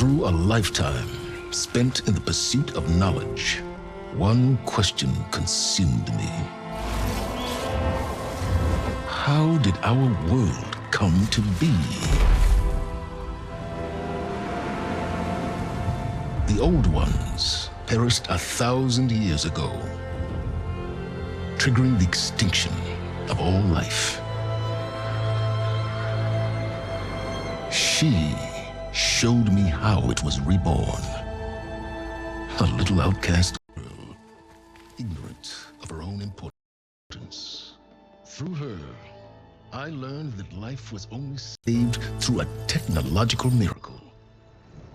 Through a lifetime spent in the pursuit of knowledge, one question consumed me. How did our world come to be? The old ones perished 1,000 years ago, triggering the extinction of all life. She showed me how it was reborn. A little outcast girl, ignorant of her own importance. Through her, I learned that life was only saved through a technological miracle.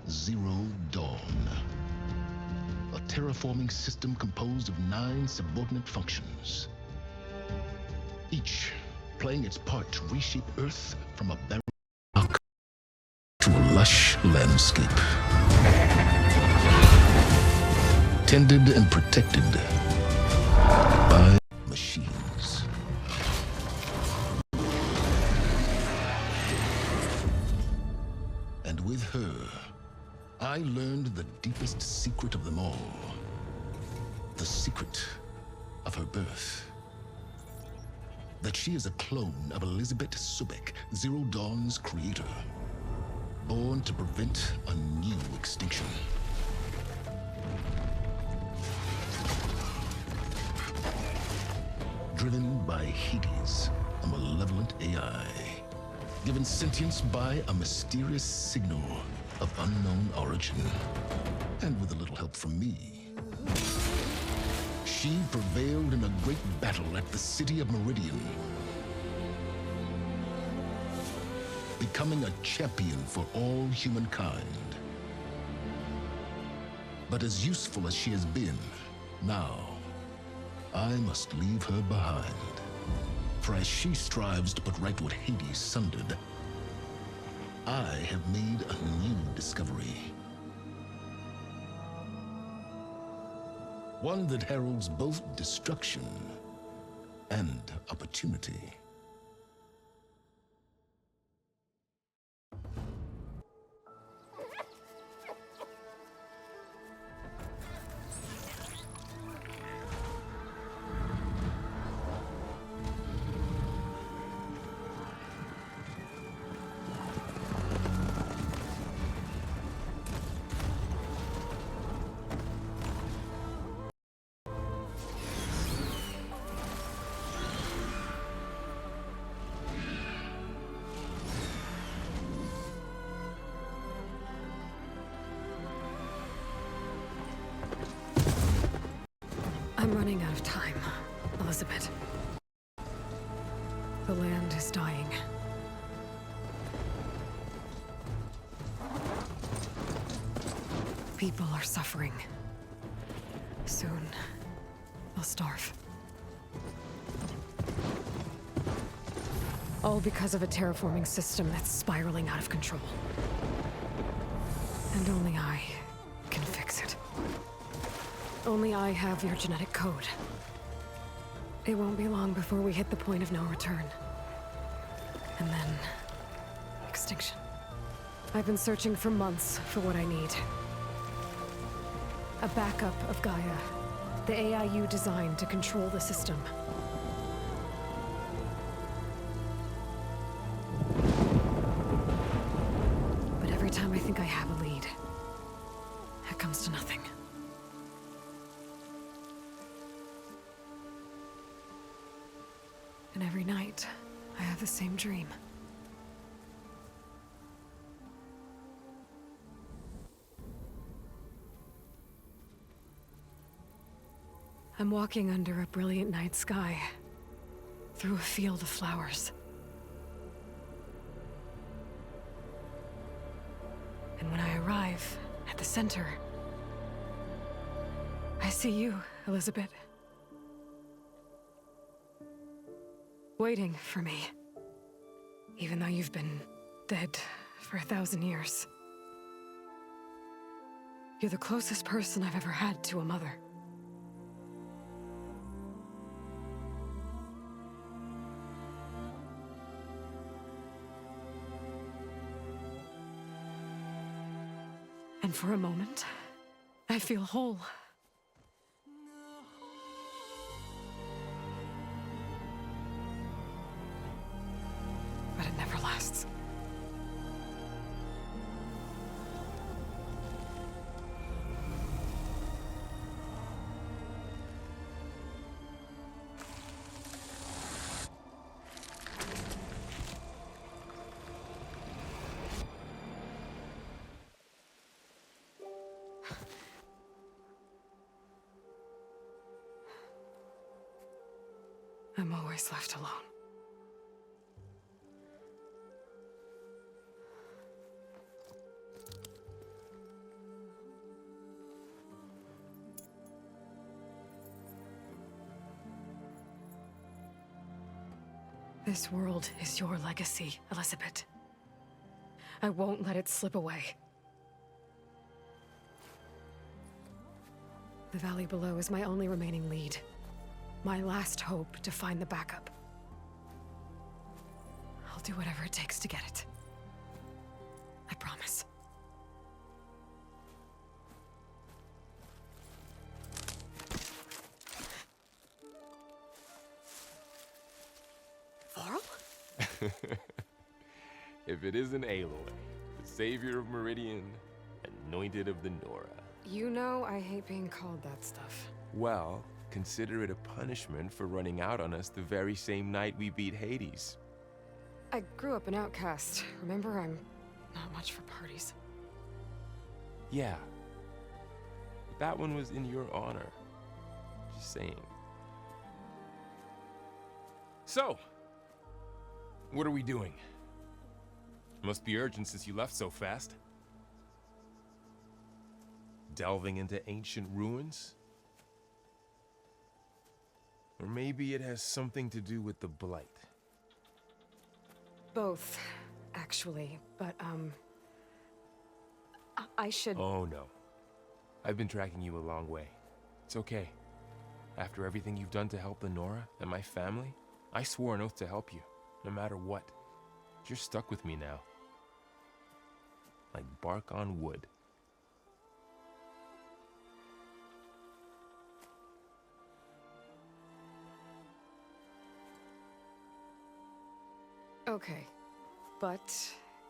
Zero Dawn. A terraforming system composed of 9 subordinate functions, each playing its part to reshape Earth from a barren rock to a lush landscape. Tended and protected by machines. And with her, I learned the deepest secret of them all. The secret of her birth. That she is a clone of Elizabeth Sobek, Zero Dawn's creator. Born to prevent a new extinction. Driven by Hades, a malevolent AI. Given sentience by a mysterious signal of unknown origin. And with a little help from me, she prevailed in a great battle at the city of Meridian, becoming a champion for all humankind. But as useful as she has been, now I must leave her behind. For as she strives to put right what Hades sundered, I have made a new discovery. One that heralds both destruction and opportunity. I'm running out of time, Elizabeth. The land is dying. People are suffering. Soon, they'll starve. All because of a terraforming system that's spiraling out of control. And only I can fix it. Only I have your genetic code. It won't be long before we hit the point of no return. And then... extinction. I've been searching for months for what I need. A backup of Gaia. The AI you designed to control the system. But every time I think I have a lead, it comes to nothing. And every night, I have the same dream. I'm walking under a brilliant night sky, through a field of flowers. And when I arrive at the center, I see you, Elizabeth. Waiting for me, even though you've been dead for 1,000 years. You're the closest person I've ever had to a mother. And for a moment, I feel whole. But it never lasts. I'm always left alone. This world is your legacy, Elizabeth. I won't let it slip away. The valley below is my only remaining lead. My last hope to find the backup. I'll do whatever it takes to get it. I promise. Laurel? If it isn't Aloy, the savior of Meridian, anointed of the Nora. You know I hate being called that stuff. Well, consider it a punishment for running out on us the very same night we beat Hades. I grew up an outcast. Remember, I'm not much for parties. Yeah. But that one was in your honor. Just saying. So, what are we doing? Must be urgent since you left so fast. Delving into ancient ruins? Or maybe it has something to do with the Blight. Both, actually, but, I should... Oh no. I've been tracking you a long way. It's okay. After everything you've done to help the Nora and my family, I swore an oath to help you, no matter what. You're stuck with me now. Like bark on wood. Okay, but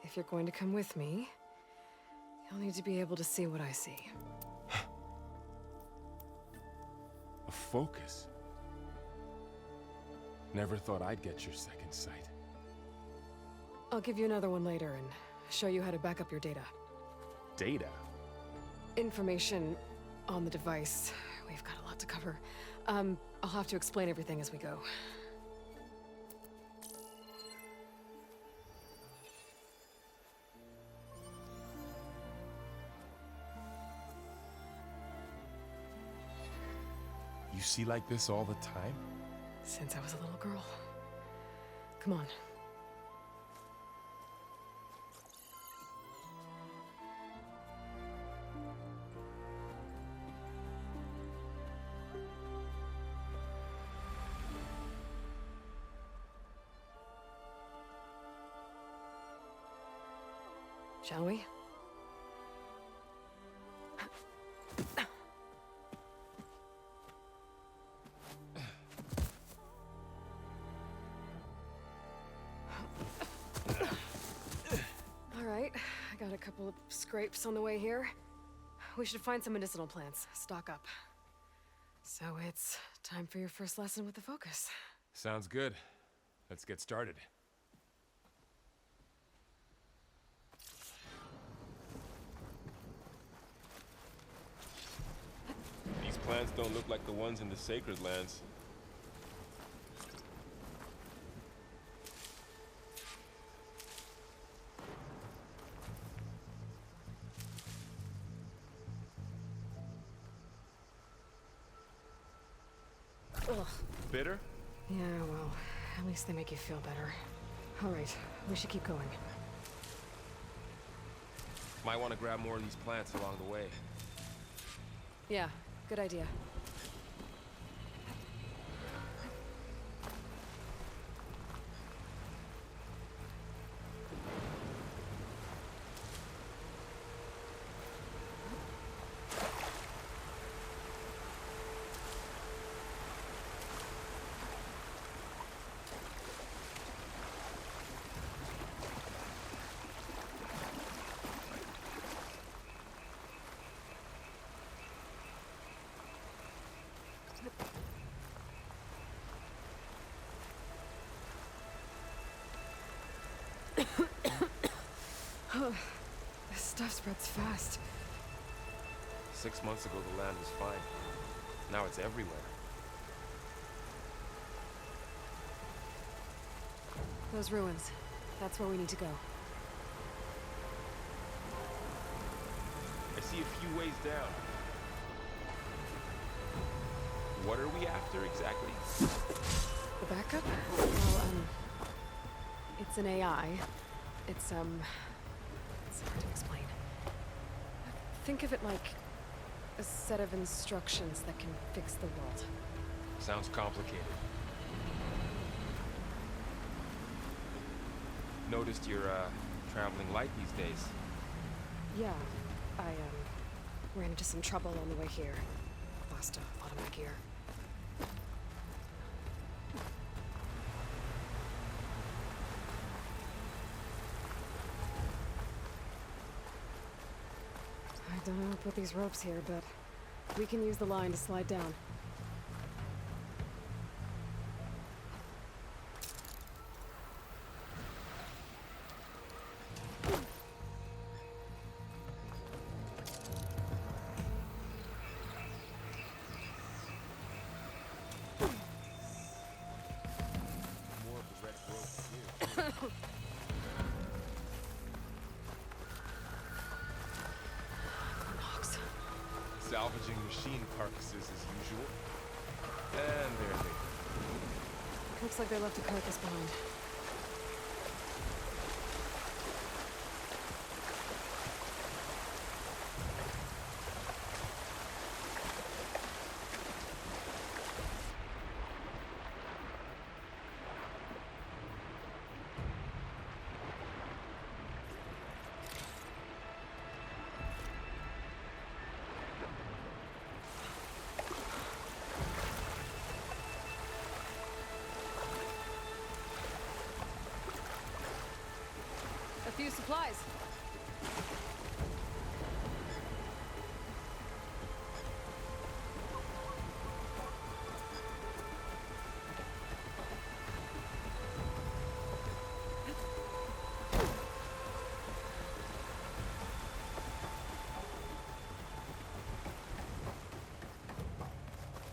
if you're going to come with me, you'll need to be able to see what I see. A focus? Never thought I'd get your second sight. I'll give you another one later and show you how to back up your data. Data? Information on the device. We've got a lot to cover. I'll have to explain everything as we go. You see like this all the time? Since I was a little girl. Come on. Shall we? All right, I got a couple of scrapes on the way here. We should find some medicinal plants, stock up. So it's time for your first lesson with the focus. Sounds good. Let's get started. These plants don't look like the ones in the Sacred Lands. Ugh. Bitter? Yeah, well, at least they make you feel better. All right, we should keep going. Might want to grab more of these plants along the way. Yeah, good idea. This stuff spreads fast. 6 months ago, the land was fine. Now it's everywhere. Those ruins. That's where we need to go. I see a few ways down. What are we after exactly? The backup? Well, it's an AI. It's hard to explain. Think of it like a set of instructions that can fix the world. Sounds complicated. Noticed you're, traveling light these days. Yeah, I, ran into some trouble on the way here. Lost a lot of my gear. I don't know who put these ropes here, but we can use the line to slide down. More of the red rope here. Logs. Salvaging machine carcasses as usual. And there they go. Looks like they left a carcass behind. A few supplies.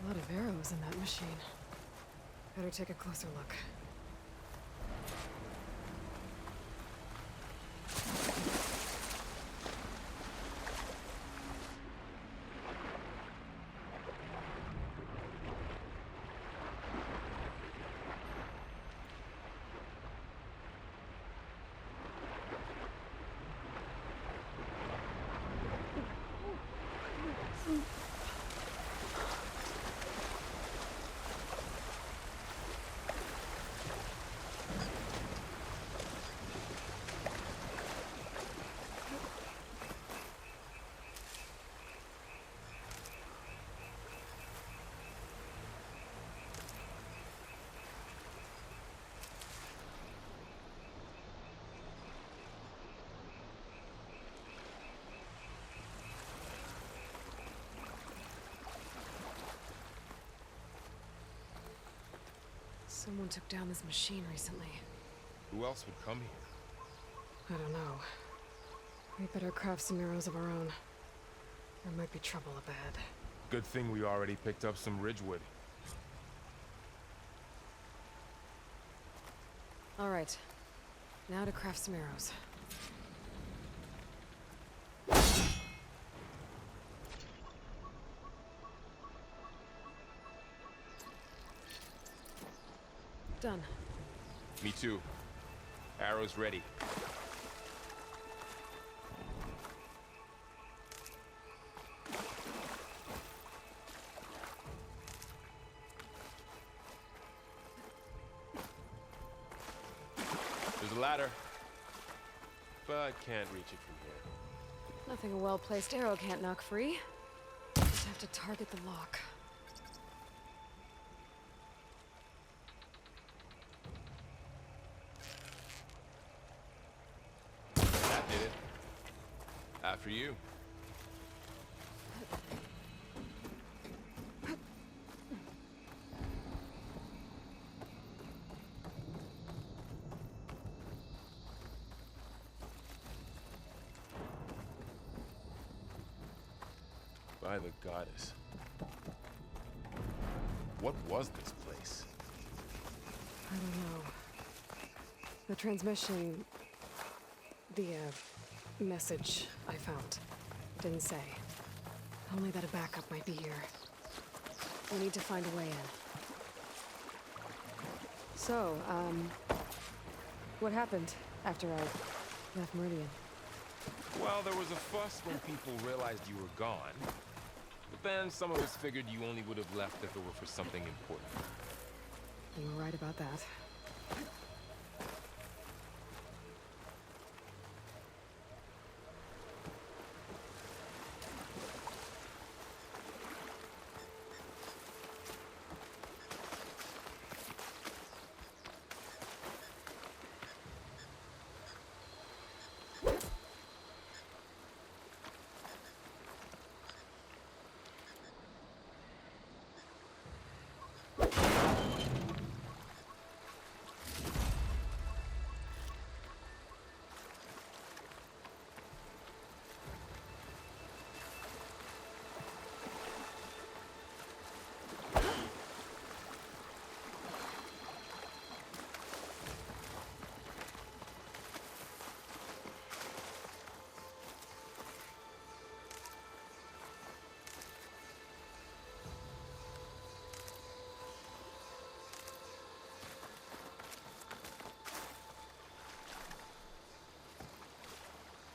A lot of arrows in that machine. Better take a closer look. Someone took down this machine recently. Who else would come here? I don't know. We better craft some arrows of our own. There might be trouble up ahead. Good thing we already picked up some ridgewood. All right. Now to craft some arrows. Done. Me too. Arrows ready. There's a ladder, but can't reach it from here. Nothing a well-placed arrow can't knock free. Just have to target the lock. That did it. After you. By the goddess. What was this place? I don't know. The transmission... The, message I found didn't say. Only that a backup might be here. We need to find a way in. So, what happened after I left Meridian? Well, there was a fuss when people realized you were gone. But then some of us figured you only would have left if it were for something important. You were right about that.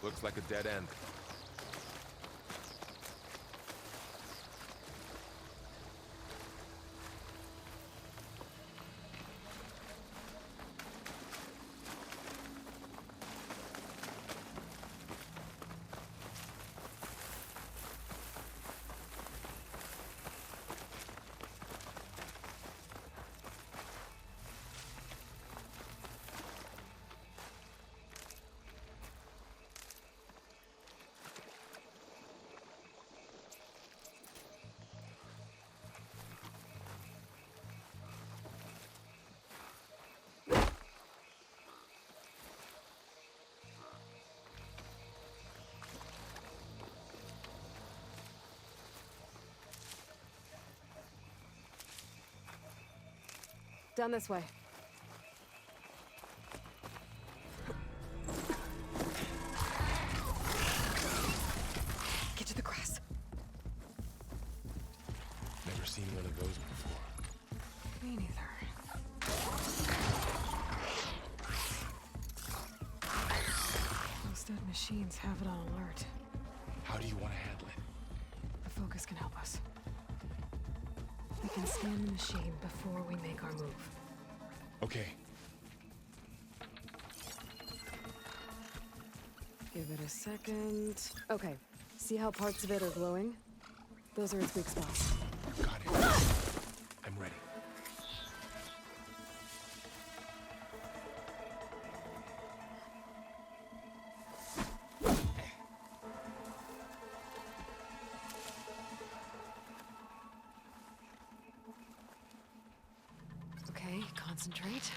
Looks like a dead end. Down this way. Get to the grass. Never seen one of those before. Me neither. Those dead machines have it on alert. How do you want to handle it? The focus can help us. We can scan the machine before we make our move. Okay. Give it a second. Okay. See how parts of it are glowing? Those are its weak spots. Got it. I'm ready. Okay, concentrate.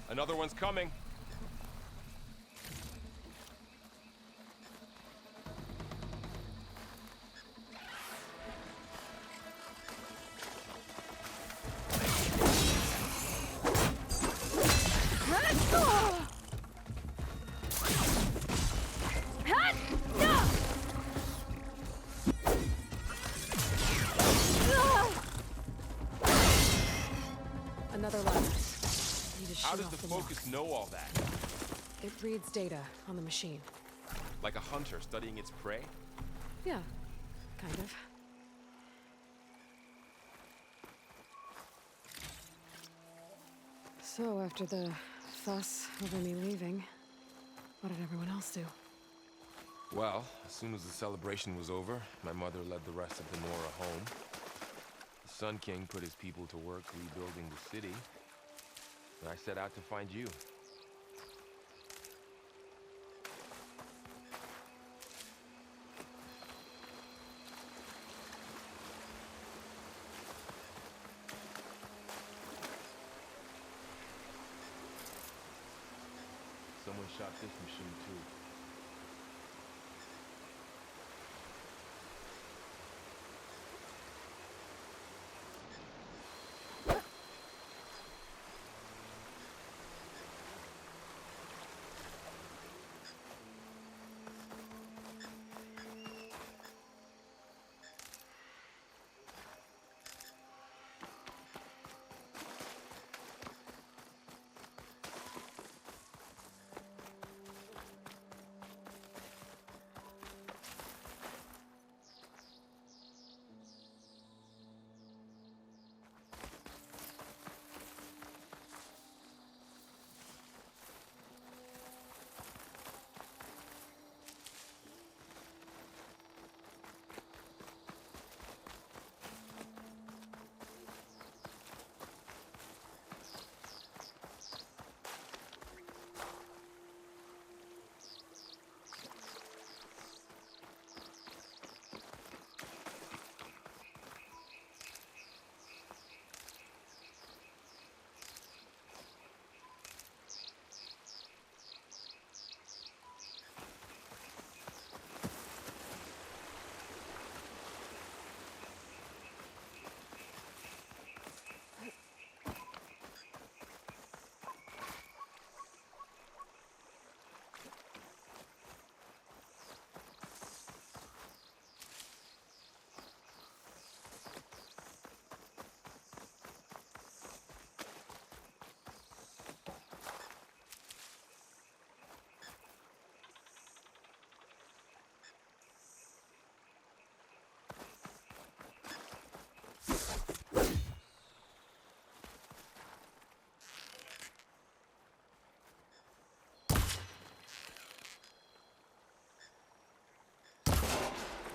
Another one's coming. Another line. How does the focus know all that? It reads data on the machine. Like a hunter studying its prey? Yeah, kind of. So after the fuss over me leaving, What did everyone else do? Well, as soon as the celebration was over, my mother led the rest of the Nora home. The Sun King put his people to work rebuilding the city, and I set out to find you. Someone shot this machine too.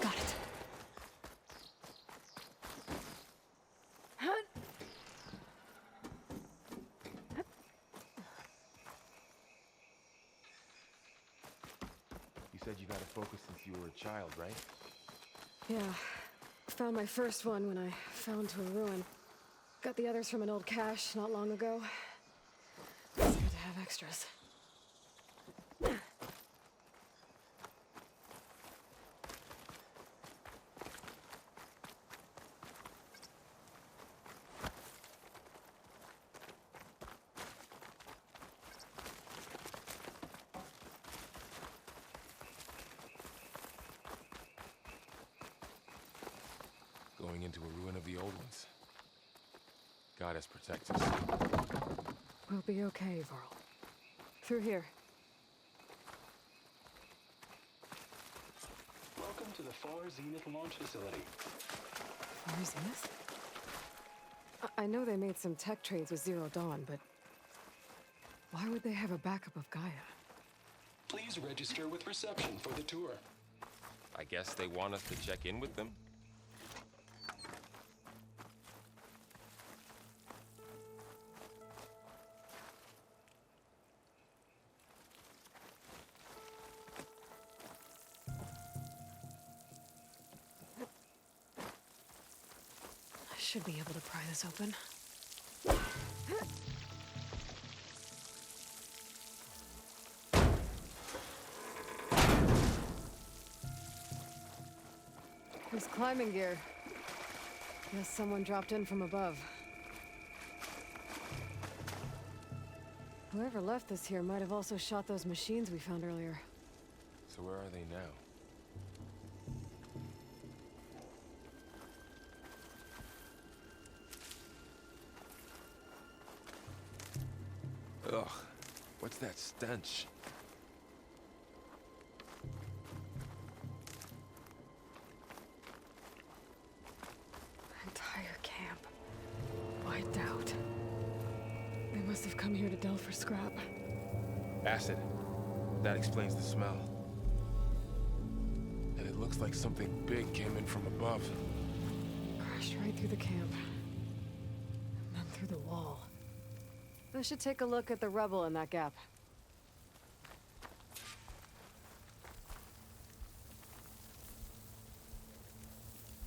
Got it. You said you got a focus since you were a child, right? Yeah. Found my first one when I fell into a ruin. Got the others from an old cache not long ago. It's good to have extras. Going into a ruin of the old ones. God has protected us. We'll be okay, Varl. Through here. Welcome to the Far Zenith launch facility. Far Zenith? I know they made some tech trades with Zero Dawn, but why would they have a backup of Gaia? Please register with reception for the tour. I guess they want us to check in with them? I should be able to pry this open. There's climbing gear. Guess someone dropped in from above. Whoever left this here might have also shot those machines we found earlier. So where are they now? Ugh, what's that stench? Entire camp. Wiped out. They must have come here to delve for scrap. Acid. That explains the smell. And it looks like something big came in from above. Crashed right through the camp. And then through the wall. I should take a look at the rubble in that gap.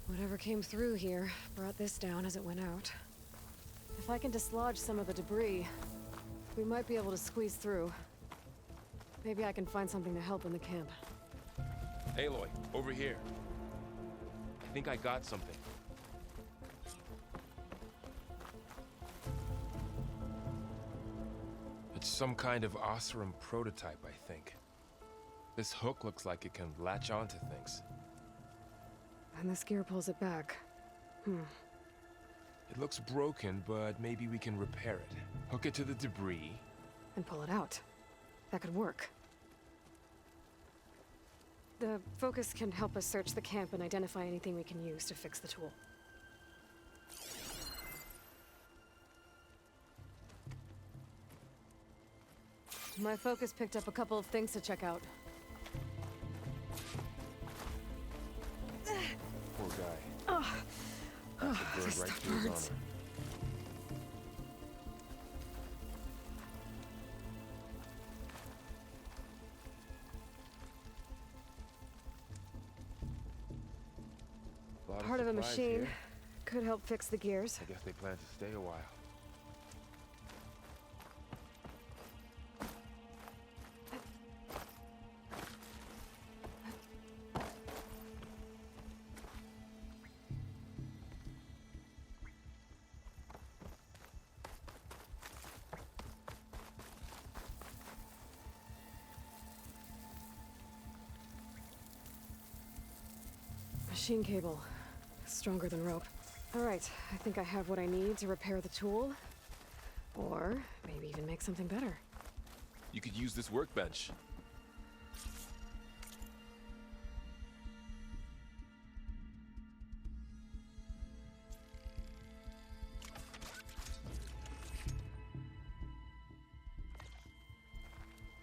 Whatever came through here brought this down as it went out. If I can dislodge some of the debris, we might be able to squeeze through. Maybe I can find something to help in the camp. Aloy, over here. I think I got something. It's some kind of Oseram prototype, I think. This hook looks like it can latch onto things. And this gear pulls it back. It looks broken, but maybe we can repair it. Hook it to the debris. And pull it out. That could work. The focus can help us search the camp and identify anything we can use to fix the tool. My focus picked up a couple of things to check out. Poor guy. Acid burned this right stuff through his hurts. armor. Lot Part of a supplies machine. here. Could help fix the gears. I guess they plan to stay a while. Machine cable. Stronger than rope. Alright, I think I have what I need to repair the tool. Or maybe even make something better. You could use this workbench.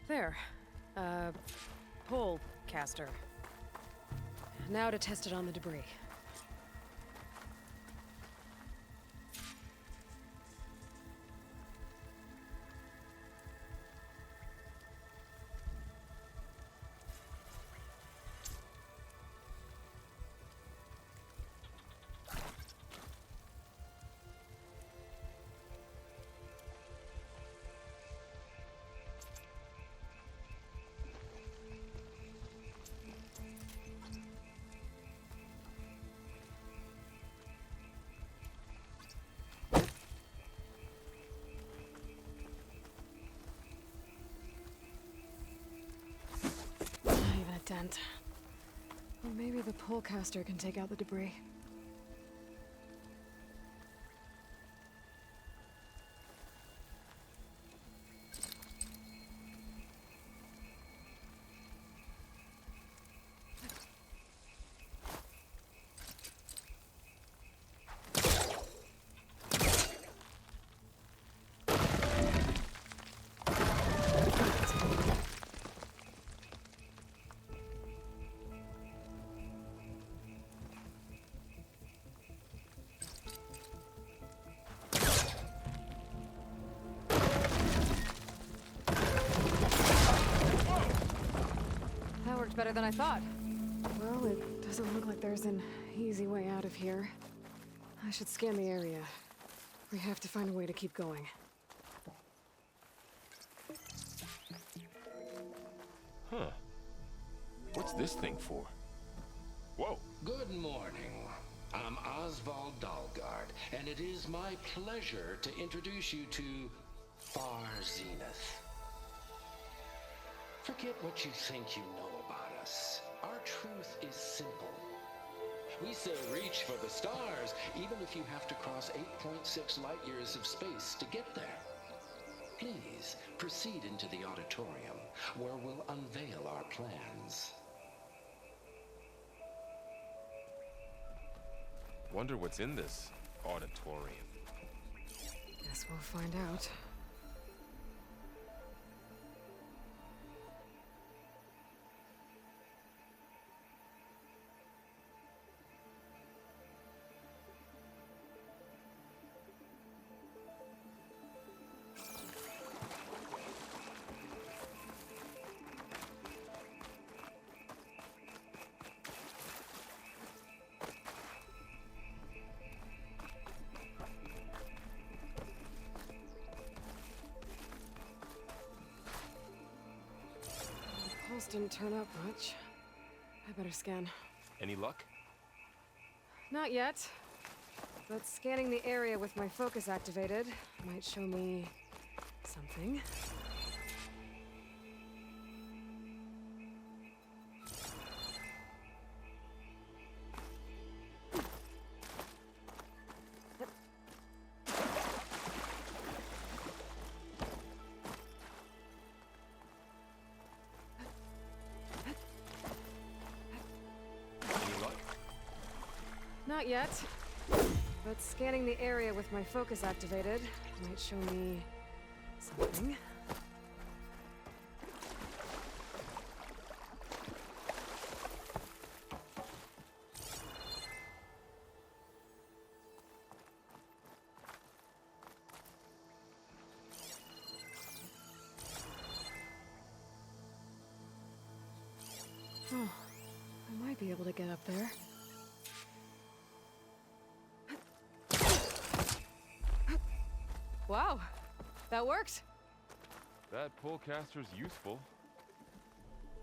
There. Pole caster. Now to test it on the debris. Not even a dent. Or maybe the pole caster can take out the debris. That worked better than I thought. Well, it doesn't look like there's an easy way out of here. I should scan the area. We have to find a way to keep going. Huh. What's this thing for? Whoa. Good morning. I'm Oswald Dalgard, and it is my pleasure to introduce you to Far Zenith. Forget what you think you know about us. Our truth is simple. We say reach for the stars, even if you have to cross 8.6 light years of space to get there. Please proceed into the auditorium, where we'll unveil our plans. Wonder what's in this auditorium. Guess we'll find out. didn't turn up much. I better scan. Any luck? Not yet. But scanning the area with my focus activated might show me something. Any luck? Not yet. But scanning the area with my focus activated might show me something. Oh, I might be able to get up there. Wow, that worked. That polecaster's useful.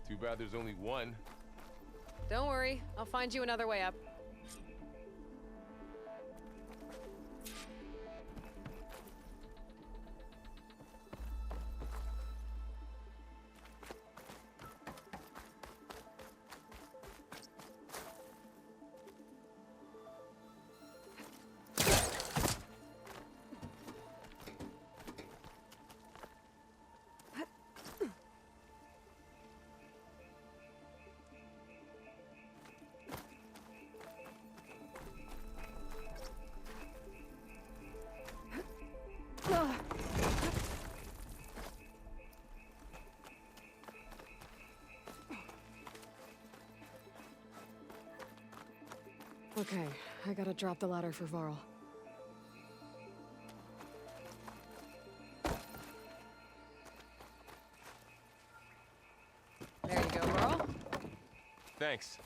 Too bad there's only one. Don't worry, I'll find you another way up. Okay, I gotta drop the ladder for Varl. There you go, Varl. Thanks.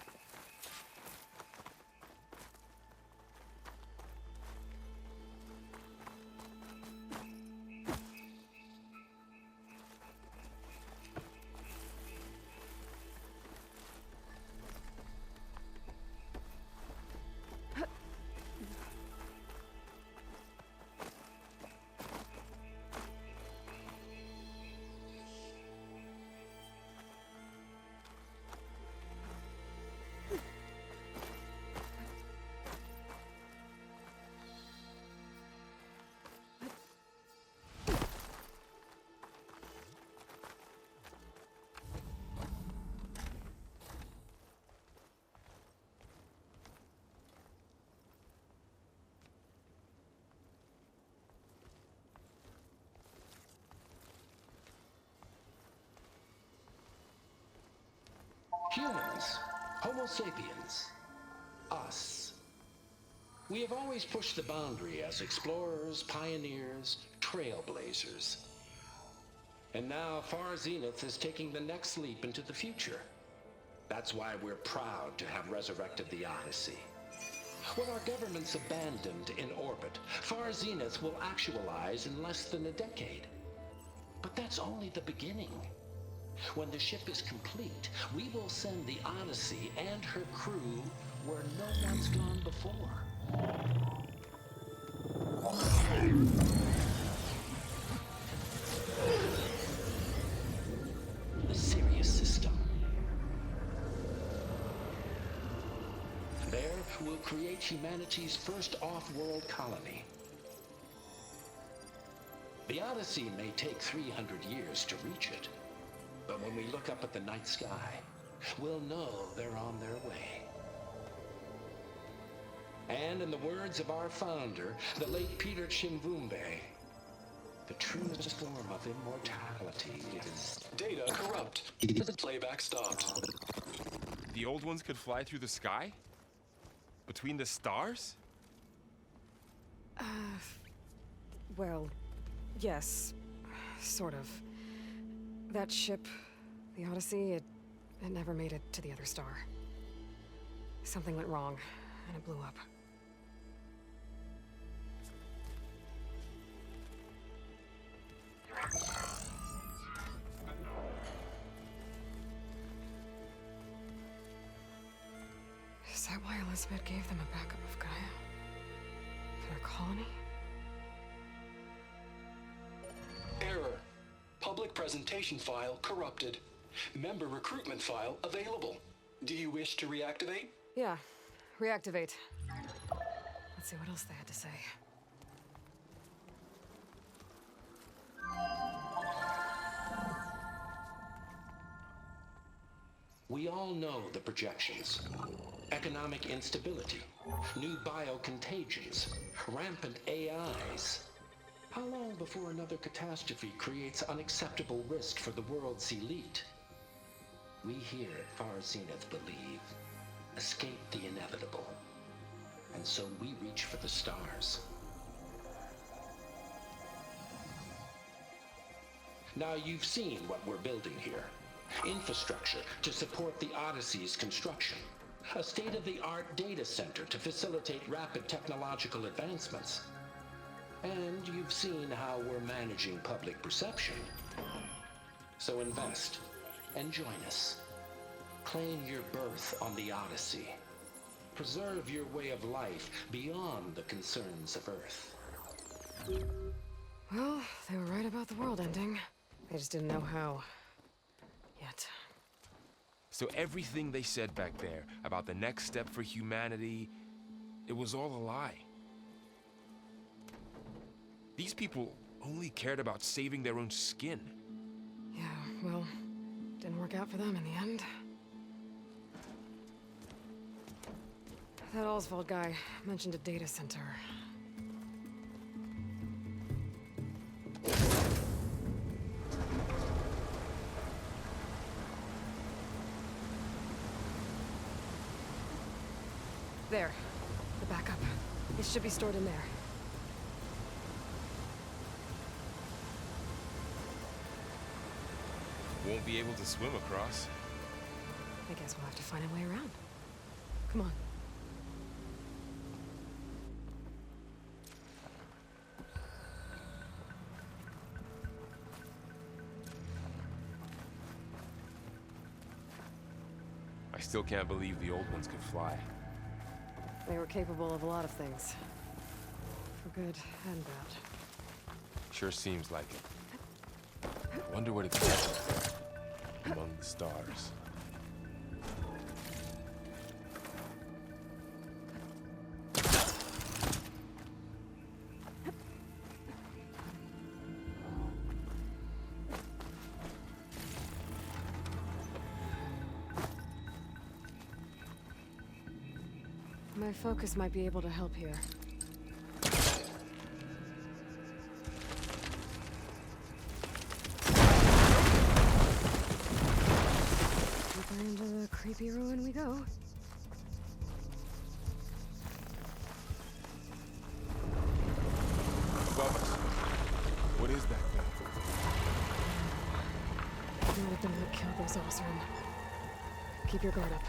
Humans, Homo sapiens, us. We have always pushed the boundary as explorers, pioneers, trailblazers. And now Far Zenith is taking the next leap into the future. That's why we're proud to have resurrected the Odyssey. When our government's abandoned in orbit, Far Zenith will actualize in less than a decade. But that's only the beginning. When the ship is complete, we will send the Odyssey and her crew where no one's gone before. The Sirius system. There, we'll create humanity's first off-world colony. The Odyssey may take 300 years to reach it. But when we look up at the night sky, we'll know they're on their way. And in the words of our founder, the late Peter Chimvumbe, the truest form of immortality is... Data corrupt. Playback stopped. The old ones could fly through the sky? Between the stars? Well, yes, sort of. That ship, the Odyssey, it never made it to the other star. Something went wrong, and it blew up. why Elizabeth gave them a backup of Gaia? For their colony? Error. Public presentation file corrupted. Member recruitment file available. Do you wish to reactivate? Yeah, reactivate. Let's see what else they had to say. We all know the projections. Economic instability, new biocontagions, rampant AIs. How long before another catastrophe creates unacceptable risk for the world's elite? We here at Far Zenith believe, escape the inevitable. And so we reach for the stars. Now you've seen what we're building here. Infrastructure to support the Odyssey's construction. A state-of-the-art data center to facilitate rapid technological advancements. And you've seen how we're managing public perception. So invest and join us. Claim your berth on the Odyssey. Preserve your way of life beyond the concerns of Earth. Well, they were right about the world ending. They just didn't know how. Yet. So everything they said back there about the next step for humanity, it was all a lie. These people only cared about saving their own skin. Yeah, well, didn't work out for them in the end. That Oswald guy mentioned a data center. There. The backup. It should be stored in there. Won't be able to swim across. I guess we'll have to find a way around. Come on. I still can't believe the old ones could fly. They were capable of a lot of things. For good and bad. Sure seems like it. I wonder what it's like among the stars. My focus might be able to help here. Deeper into the creepy ruin we go. Above us. What is that thing? Might have been what killed those Osram. Keep your guard up.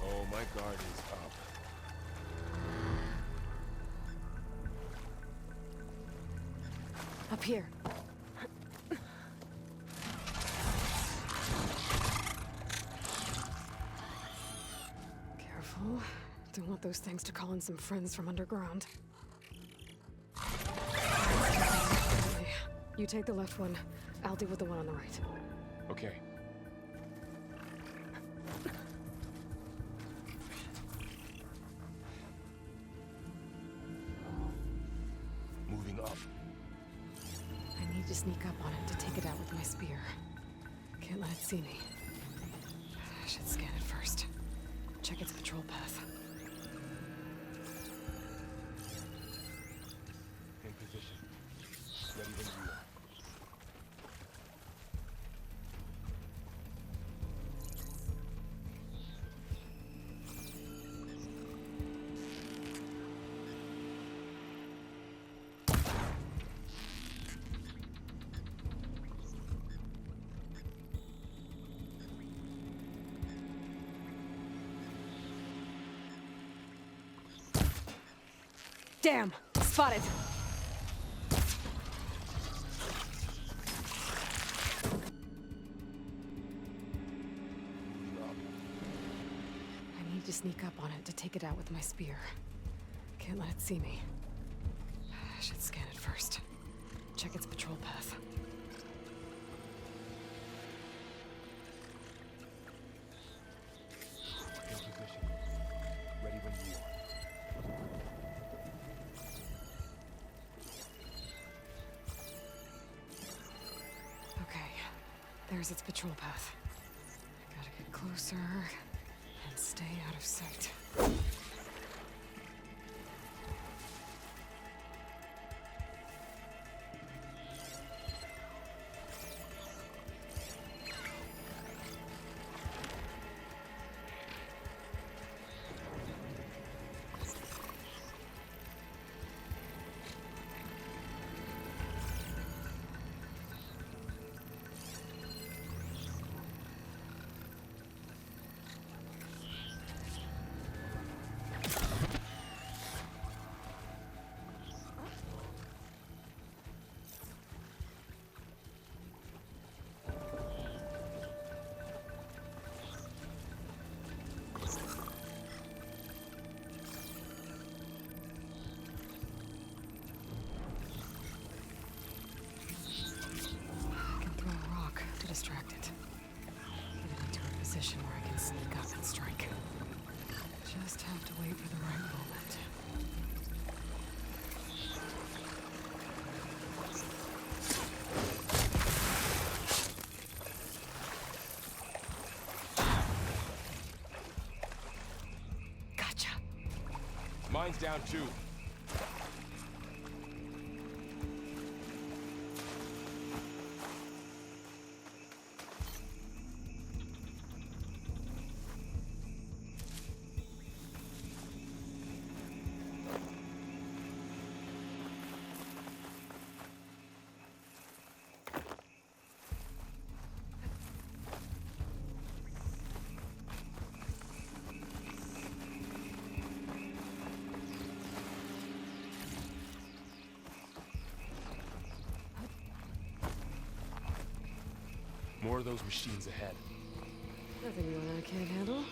Oh, my guard is up. Up here. Careful. Don't want those things to call in some friends from underground. Okay. You take the left one. I'll deal with the one on the right. Okay. Moving up. I need to sneak up on it to take it out with my spear. Can't let it see me. I should scan it first. Check its patrol path. In position. Ready when you are. Damn! Spotted! Moving up. I need to to sneak up on it to take it out with my spear. Can't let it see me. I should scan it first. Check its patrol path. In position. Ready when you are. Okay, there's its patrol path. Gotta get closer and stay out of sight. Distract it. Get it into a position where I can sneak up and strike. Just have to wait for the right moment. Gotcha. Mine's down too. More of those machines ahead. Nothing you and I can't handle.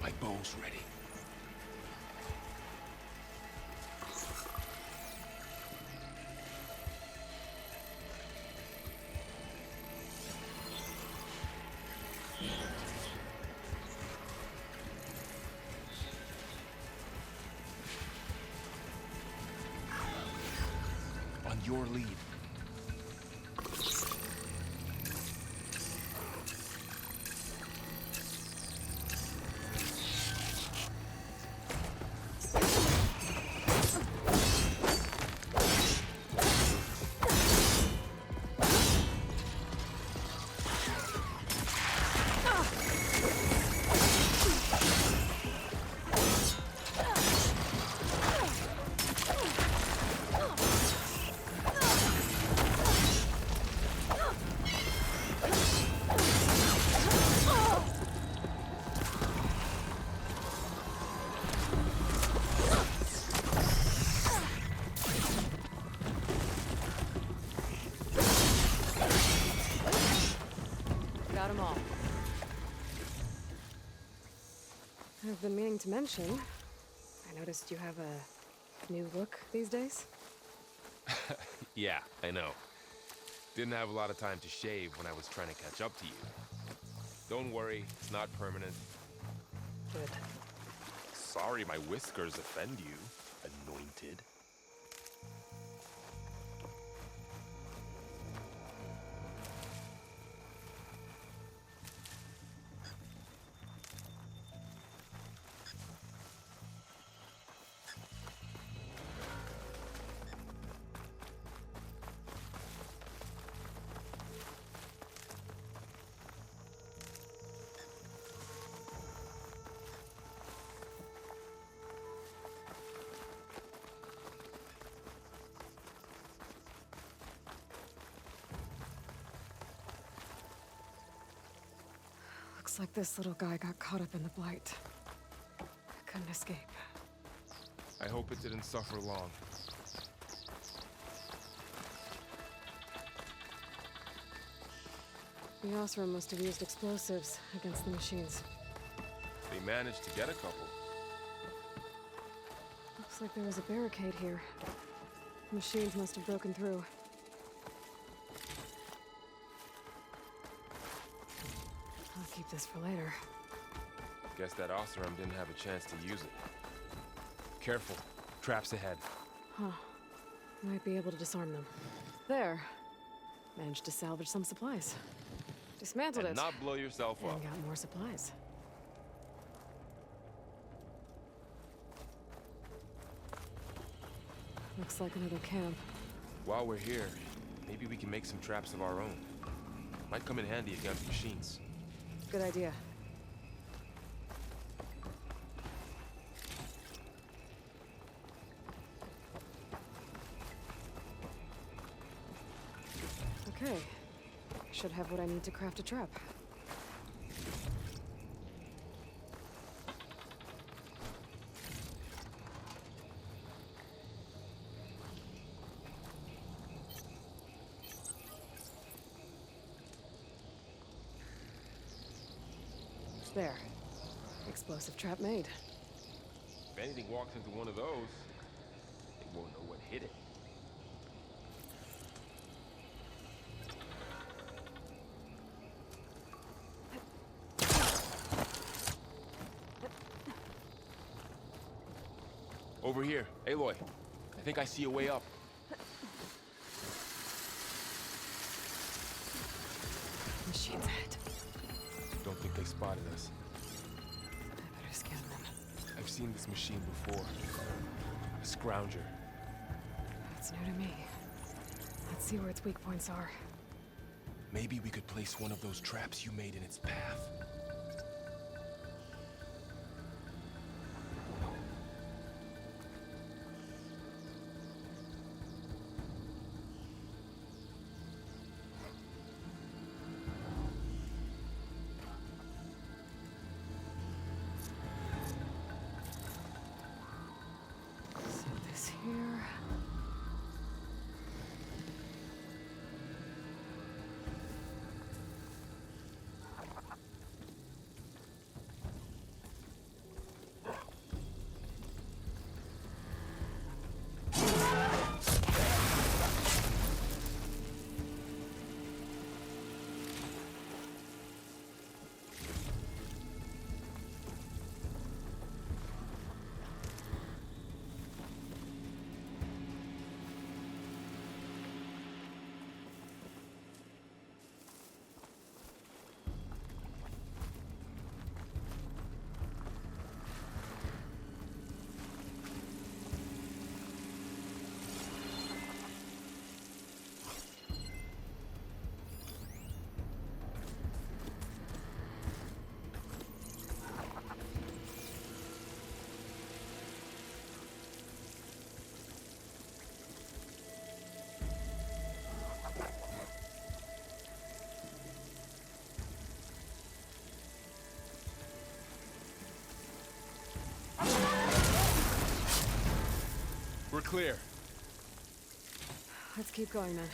My bow's ready. On your lead. Got them all. I've been meaning to mention, I noticed you have a new look these days. Yeah, I know. Didn't have a lot of time to shave when I was trying to catch up to you. Don't worry, it's not permanent. Good. Sorry my whiskers offend you, anointed. Looks like this little guy got caught up in the blight. Couldn't escape. I hope it didn't suffer long. The Osram must have used explosives against the machines. They managed to get a couple. Looks like there was a barricade here. Machines must have broken through. I'll keep this for later. Guess that Osram didn't have a chance to use it. Careful. Traps ahead. Huh. Might be able to disarm them. There. Managed to salvage some supplies. Dismantled And it. not blow yourself up. And got more supplies. Looks like another camp. While we're here, maybe we can make some traps of our own. Might come in handy against machines. Good idea. Okay. Should have what I need to craft a trap. There. Explosive trap made. If anything walks into one of those, they won't know what hit it. Over here. Aloy, I think I see a way up. Machine's ahead. Don't think they spotted us. I better scan them. I've seen this machine before. A scrounger. That's new to me. Let's see where its weak points are. Maybe we could place one of those traps you made in its path. Set this here. We're clear. Let's keep going then.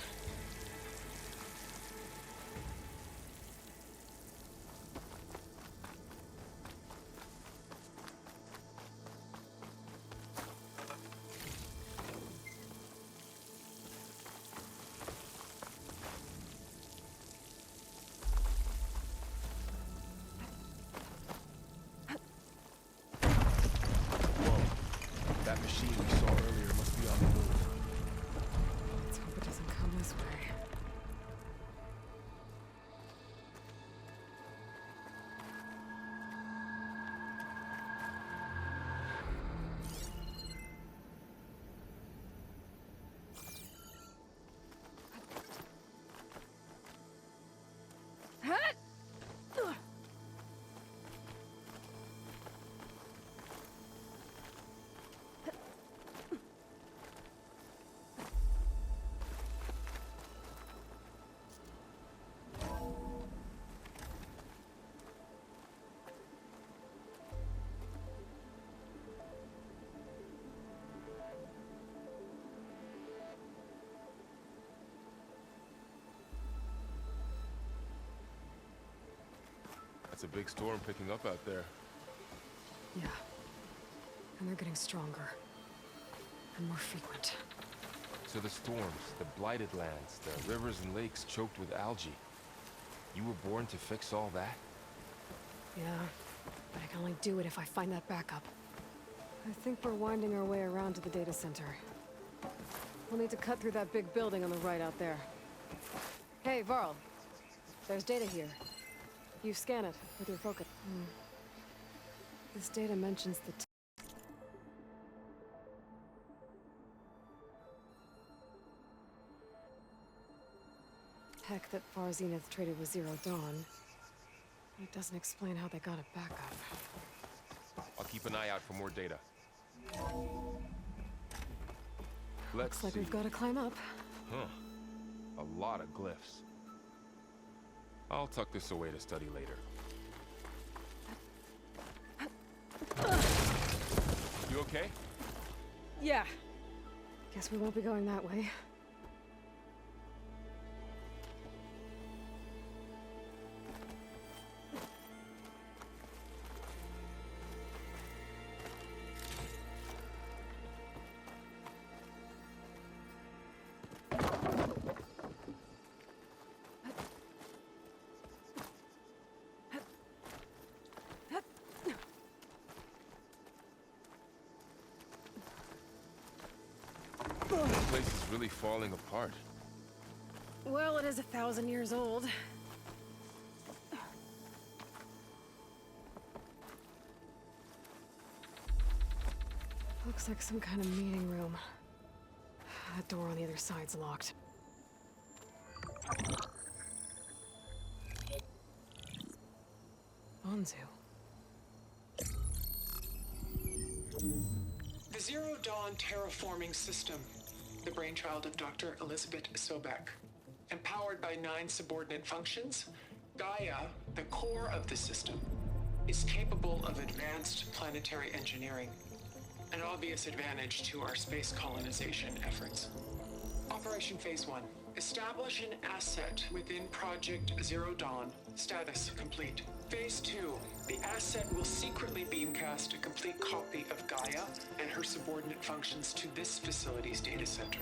That machine we saw earlier must be on the move. Let's hope it doesn't come this way. It's a big storm picking up out there. Yeah. And they're getting stronger. And more frequent. So the storms, the blighted lands, the rivers and lakes choked with algae. You were born to fix all that? Yeah. But I can only do it if I find that backup. I think we're winding our way around to the data center. We'll need to cut through that big building on the right out there. Hey, Varl. There's data here. You scan it with your focus. This data mentions the tech that Far Zenith traded with Zero Dawn. It doesn't explain how they got it back up. I'll keep an eye out for more data. Looks like we've got to climb up. Huh. A lot of glyphs. I'll tuck this away to study later. You okay? Yeah. Guess we won't be going that way. This place is really falling apart. Well, it is 1,000 years old. Looks like some kind of meeting room. That door on the other side's locked. Anzu. The Zero Dawn terraforming system, the brainchild of Dr. Elizabeth Sobek. Empowered by 9 subordinate functions, Gaia, the core of the system, is capable of advanced planetary engineering, an obvious advantage to our space colonization efforts. Operation Phase 1. Establish an asset within Project Zero Dawn. Status complete. Phase 2. The asset will secretly beamcast a complete copy of Gaia and her subordinate functions to this facility's data center.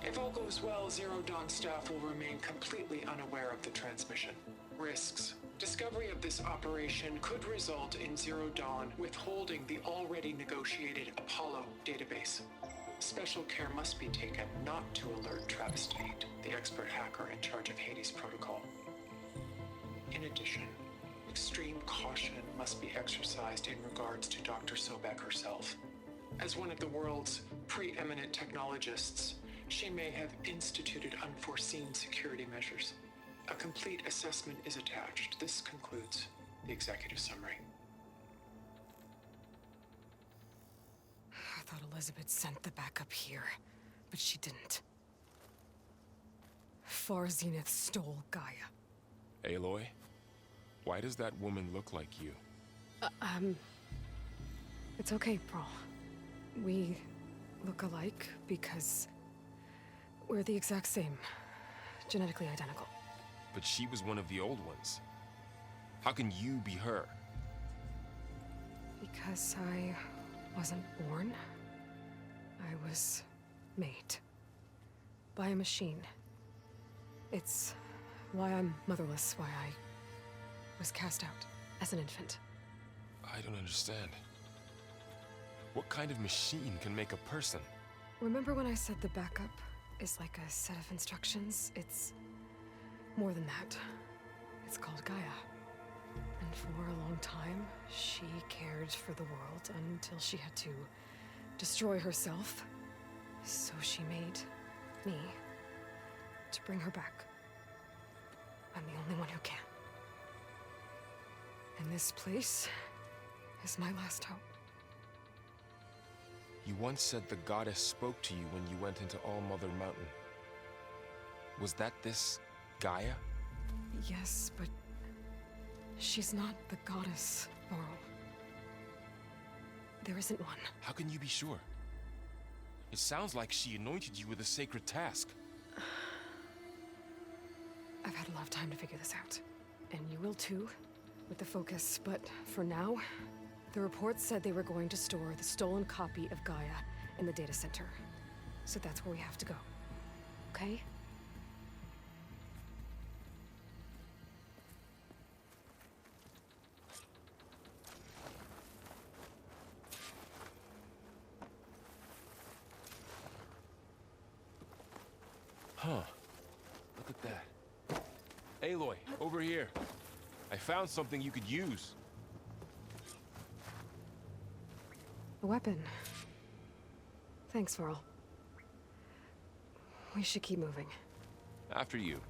If all goes well, Zero Dawn staff will remain completely unaware of the transmission. Risks. Discovery of this operation could result in Zero Dawn withholding the already negotiated Apollo database. Special care must be taken not to alert Travis Tate, the expert hacker in charge of Hades Protocol. In addition, extreme caution must be exercised in regards to Dr. Sobek herself. As one of the world's preeminent technologists, she may have instituted unforeseen security measures. A complete assessment is attached. This concludes the executive summary. I thought Elizabeth sent the backup here, but she didn't. Far Zenith stole Gaia. Aloy? Why does that woman look like you? It's okay, Pearl. We look alike because we're the exact same. Genetically identical. But she was one of the old ones. How can you be her? Because I wasn't born. I was made. By a machine. It's why I'm motherless, why I was cast out as an infant. I don't understand. What kind of machine can make a person? Remember when I said the backup is like a set of instructions? It's more than that. It's called Gaia. And for a long time, she cared for the world until she had to destroy herself. So she made me to bring her back. I'm the only one who can. And this place is my last hope. You once said the goddess spoke to you when you went into All-Mother Mountain. Was that this Gaia? Yes, but she's not the goddess, Varl. There isn't one. How can you be sure? It sounds like she anointed you with a sacred task. I've had a lot of time to figure this out. And you will too. with the focus, but for now, the reports said they were going to store the stolen copy of Gaia in the data center. So that's where we have to go. Okay? Huh. Look at that. Aloy, over here. I found something you could use. A weapon. Thanks, Varl. We should keep moving. After you.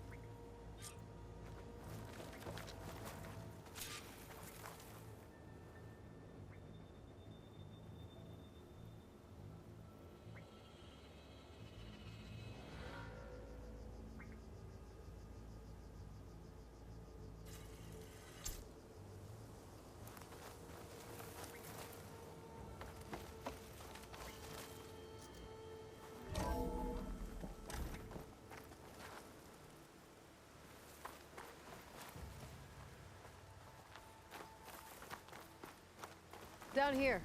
Down here.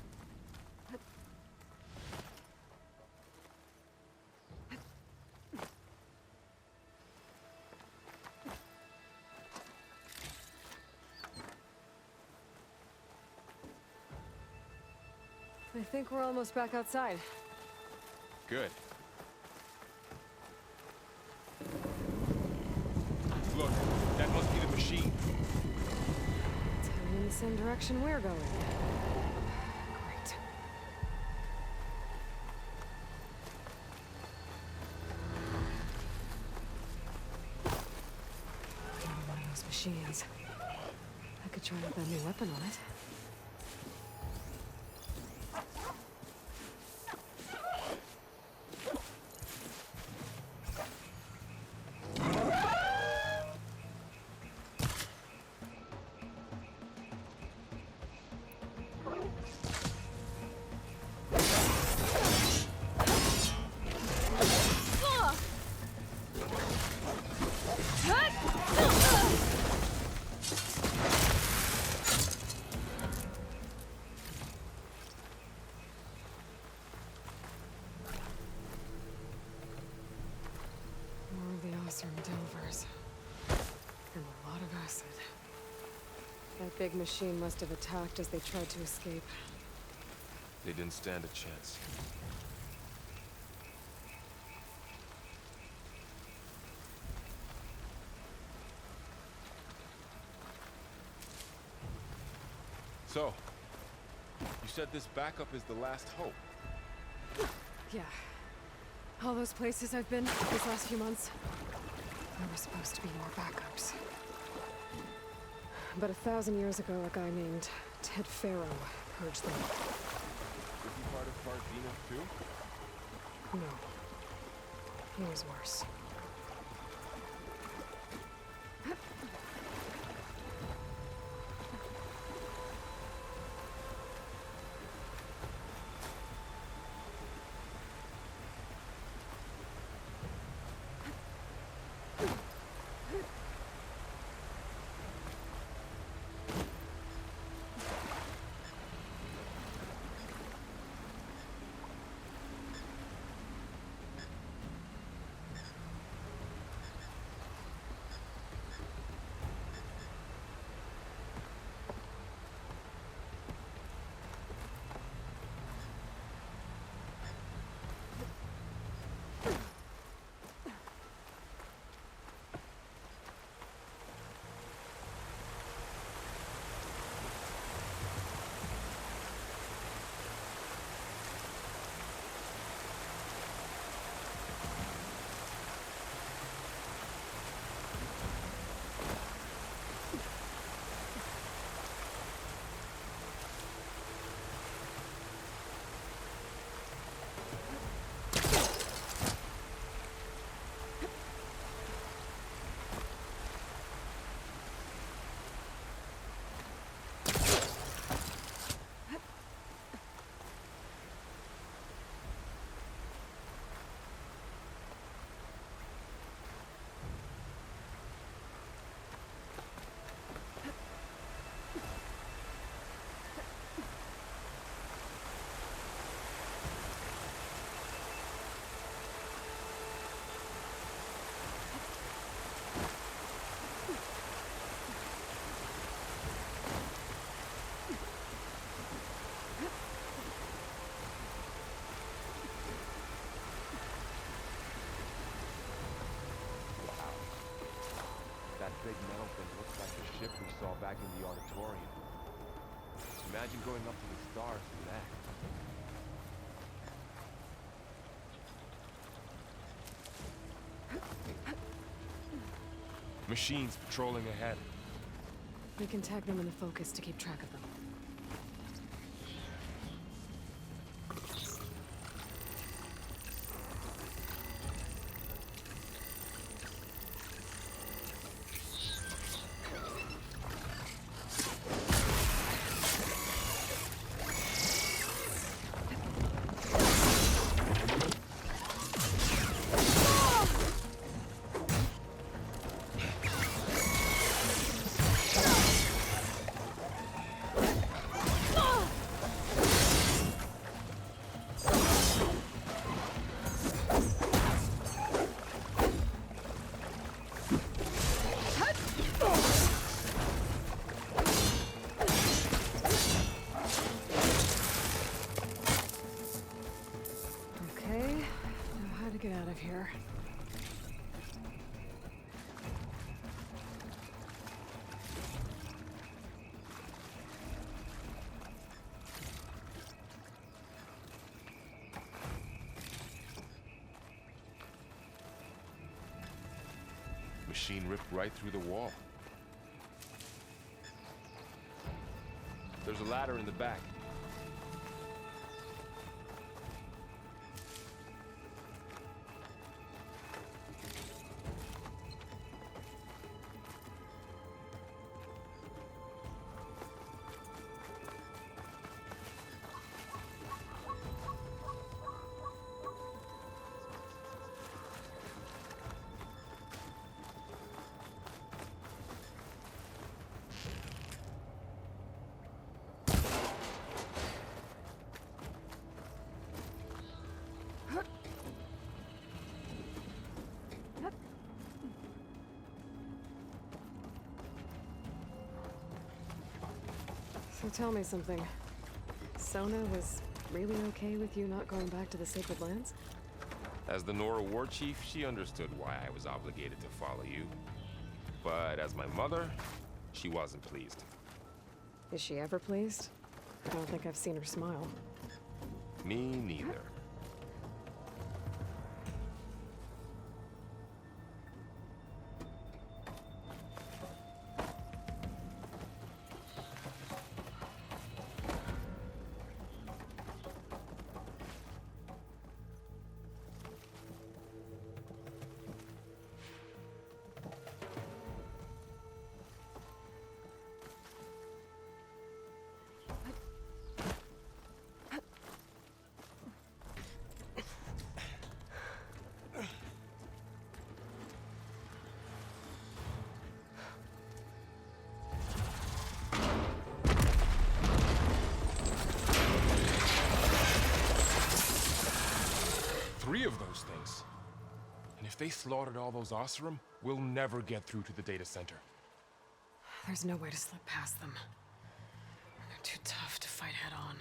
I think we're almost back outside. Good. Look, that must be the machine. It's heading in the same direction we're going. Great. One of those machines. I could try out that new weapon on it. Delvers. And a lot of acid. That big machine must have attacked as they tried to escape. They didn't stand a chance. So, you said this backup is the last hope. Yeah. All those places I've been these last few months, there were supposed to be more backups. But 1,000 years ago, a guy named Ted Farrow purged them. Was he part of Bardina too? No. He was worse. back in the auditorium. Imagine going up to the stars from that. Machines patrolling ahead. We can tag them in the focus to keep track of them. Get out of here. Machine ripped right through the wall. There's a ladder in the back. So tell me something. Sona was really okay with you not going back to the Sacred Lands? As the Nora war chief, she understood why I was obligated to follow you. But as my mother, she wasn't pleased. Is she ever pleased? I don't think I've seen her smile. Me neither. Three of those things. And if they slaughtered all those Oseram, we'll never get through to the data center. There's no way to slip past them. They're too tough to fight head on.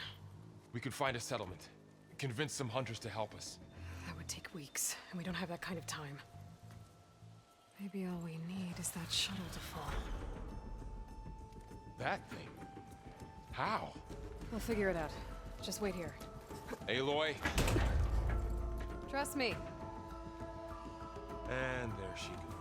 We could find a settlement. Convince some hunters to help us. That would take weeks, and we don't have that kind of time. Maybe all we need is that shuttle to fall. That thing? How? We'll figure it out. Just wait here. Aloy. Trust me. And there she goes.